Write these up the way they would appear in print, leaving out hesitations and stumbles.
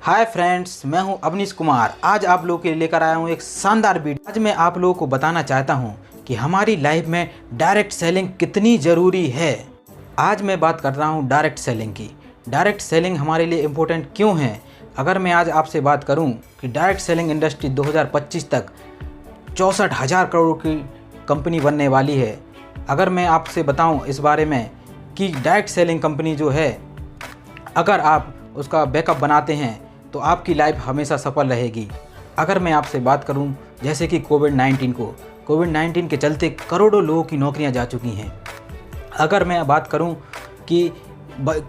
Hi friends, मैं हूं अवनीश कुमार। आज आप लोगों के लिए लेकर आया हूं एक शानदार वीडियो। आज मैं आप लोगों को बताना चाहता हूं कि हमारी लाइफ में डायरेक्ट सेलिंग कितनी ज़रूरी है। आज मैं बात कर रहा हूं डायरेक्ट सेलिंग की। डायरेक्ट सेलिंग हमारे लिए इम्पोर्टेंट क्यों है। अगर मैं आज आपसे बात करूं कि डायरेक्ट सेलिंग इंडस्ट्री 2025 तक 64,000 करोड़ की कंपनी बनने वाली है। अगर मैं आपसे बताऊं इस बारे में कि डायरेक्ट सेलिंग कंपनी जो है, अगर आप उसका बैकअप बनाते हैं तो आपकी लाइफ हमेशा सफल रहेगी। अगर मैं आपसे बात करूं जैसे कि कोविड-19 के चलते करोड़ों लोगों की नौकरियां जा चुकी हैं। अगर मैं बात करूं कि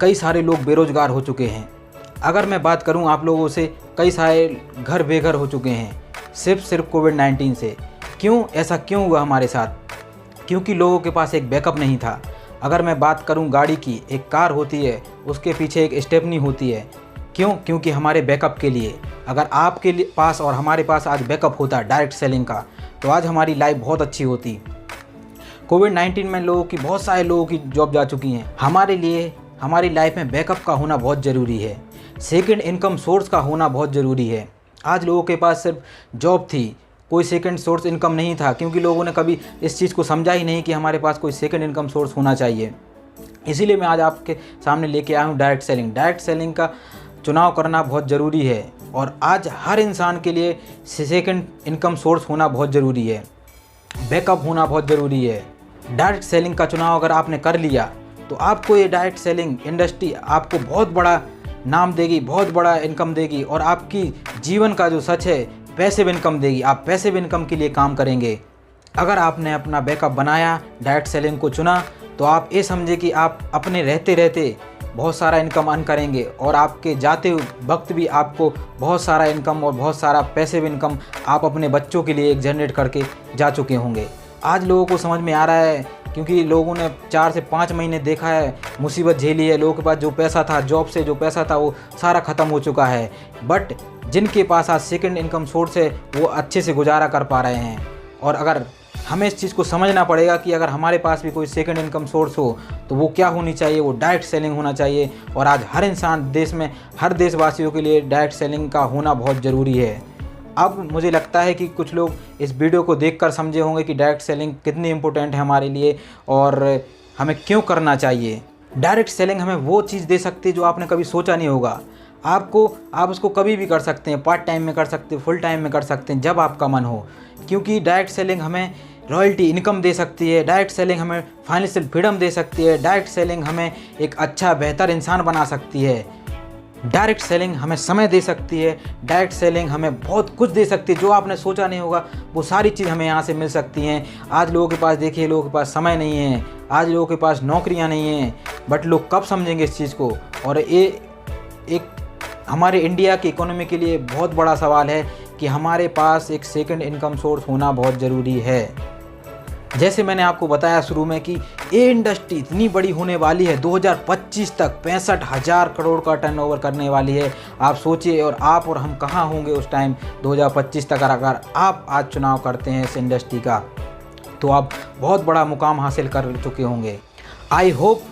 कई सारे लोग बेरोज़गार हो चुके हैं। अगर मैं बात करूं आप लोगों से, कई सारे घर बेघर हो चुके हैं सिर्फ कोविड-19 से। ऐसा क्यों हुआ हमारे साथ? क्योंकि लोगों के पास एक बैकअप नहीं था। अगर मैं बात करूं गाड़ी की, एक कार होती है, उसके पीछे एक स्टेपनी होती है। क्योंकि हमारे बैकअप के लिए। अगर आपके पास और हमारे पास आज बैकअप होता डायरेक्ट सेलिंग का, तो आज हमारी लाइफ बहुत अच्छी होती। कोविड-19 में बहुत सारे लोगों की जॉब जा चुकी हैं। हमारे लिए हमारी लाइफ में बैकअप का होना बहुत ज़रूरी है। सेकंड इनकम सोर्स का होना बहुत ज़रूरी है। आज लोगों के पास सिर्फ जॉब थी, कोई सेकंड सोर्स इनकम नहीं था, क्योंकि लोगों ने कभी इस चीज़ को समझा ही नहीं कि हमारे पास कोई सेकंड इनकम सोर्स होना चाहिए। इसीलिए मैं आज आपके सामने लेके आया हूँ डायरेक्ट सेलिंग। डायरेक्ट सेलिंग का चुनाव करना बहुत ज़रूरी है और आज हर इंसान के लिए सेकंड इनकम सोर्स होना बहुत ज़रूरी है, बैकअप होना बहुत ज़रूरी है। डायरेक्ट सेलिंग का चुनाव अगर आपने कर लिया तो आपको ये डायरेक्ट सेलिंग इंडस्ट्री आपको बहुत बड़ा नाम देगी, बहुत बड़ा इनकम देगी और आपकी जीवन का जो सच है पैसिव इनकम देगी। आप पैसिव इनकम के लिए काम करेंगे। अगर आपने अपना बैकअप बनाया, डायरेक्ट सेलिंग को चुना, तो आप ये समझे कि आप अपने रहते रहते बहुत सारा इनकम अर्न करेंगे और आपके जाते वक्त भी आपको बहुत सारा इनकम और बहुत सारा पैसिव इनकम आप अपने बच्चों के लिए एक जनरेट करके जा चुके होंगे। आज लोगों को समझ में आ रहा है, क्योंकि लोगों ने 4 से 5 महीने देखा है, मुसीबत झेली है। लोगों के पास जो पैसा था, जॉब से जो पैसा था, वो सारा ख़त्म हो चुका है। बट जिनके पास आज सेकंड इनकम सोर्स है, वो अच्छे से गुजारा कर पा रहे हैं। और अगर हमें इस चीज़ को समझना पड़ेगा कि अगर हमारे पास भी कोई सेकंड इनकम सोर्स हो तो वो क्या होनी चाहिए, वो डायरेक्ट सेलिंग होना चाहिए। और आज हर इंसान देश में, हर देशवासियों के लिए डायरेक्ट सेलिंग का होना बहुत ज़रूरी है। अब मुझे लगता है कि कुछ लोग इस वीडियो को देखकर समझे होंगे कि डायरेक्ट सेलिंग कितनी इम्पोर्टेंट है हमारे लिए और हमें क्यों करना चाहिए। डायरेक्ट सेलिंग हमें वो चीज़ दे सकती है जो आपने कभी सोचा नहीं होगा। आप उसको कभी भी कर सकते हैं, पार्ट टाइम में कर सकते हैं, फुल टाइम में कर सकते हैं, जब आपका मन हो। क्योंकि डायरेक्ट सेलिंग हमें रॉयल्टी इनकम दे सकती है, डायरेक्ट सेलिंग हमें फाइनेंशियल फ्रीडम दे सकती है, डायरेक्ट सेलिंग हमें एक अच्छा बेहतर इंसान बना सकती है, डायरेक्ट सेलिंग हमें समय दे सकती है, डायरेक्ट सेलिंग हमें बहुत कुछ दे सकती है। जो आपने सोचा नहीं होगा वो सारी चीज़ हमें यहाँ से मिल सकती हैं। आज लोगों के पास, देखिए, लोगों के पास समय नहीं है, आज लोगों के पास नौकरियाँ नहीं हैं। बट लोग कब समझेंगे इस चीज़ को? और ये एक हमारे इंडिया की इकोनॉमी के लिए बहुत बड़ा सवाल है कि हमारे पास एक सेकंड इनकम सोर्स होना बहुत ज़रूरी है। जैसे मैंने आपको बताया शुरू में कि ये इंडस्ट्री इतनी बड़ी होने वाली है, 2025 तक 65,000 करोड़ का टर्नओवर करने वाली है। आप सोचिए, और आप और हम कहाँ होंगे उस टाइम 2025 तक। अगर आप आज चुनाव करते हैं इस इंडस्ट्री का, तो आप बहुत बड़ा मुकाम हासिल कर चुके होंगे। आई होप,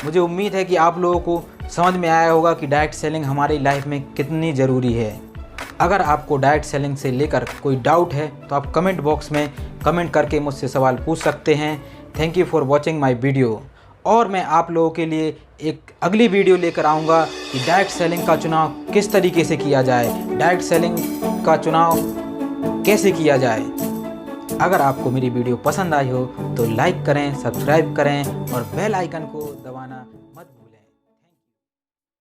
मुझे उम्मीद है कि आप लोगों को समझ में आया होगा कि डायरेक्ट सेलिंग हमारी लाइफ में कितनी ज़रूरी है। अगर आपको डायरेक्ट सेलिंग से लेकर कोई डाउट है तो आप कमेंट बॉक्स में कमेंट करके मुझसे सवाल पूछ सकते हैं। Thank you for watching my video. और मैं आप लोगों के लिए एक अगली वीडियो लेकर आऊँगा कि डायरेक्ट सेलिंग का चुनाव किस तरीके से किया जाए, डायरेक्ट सेलिंग का चुनाव कैसे किया जाए। अगर आपको मेरी वीडियो पसंद आई हो तो लाइक करें, सब्सक्राइब करें और बेल आइकन को दबाना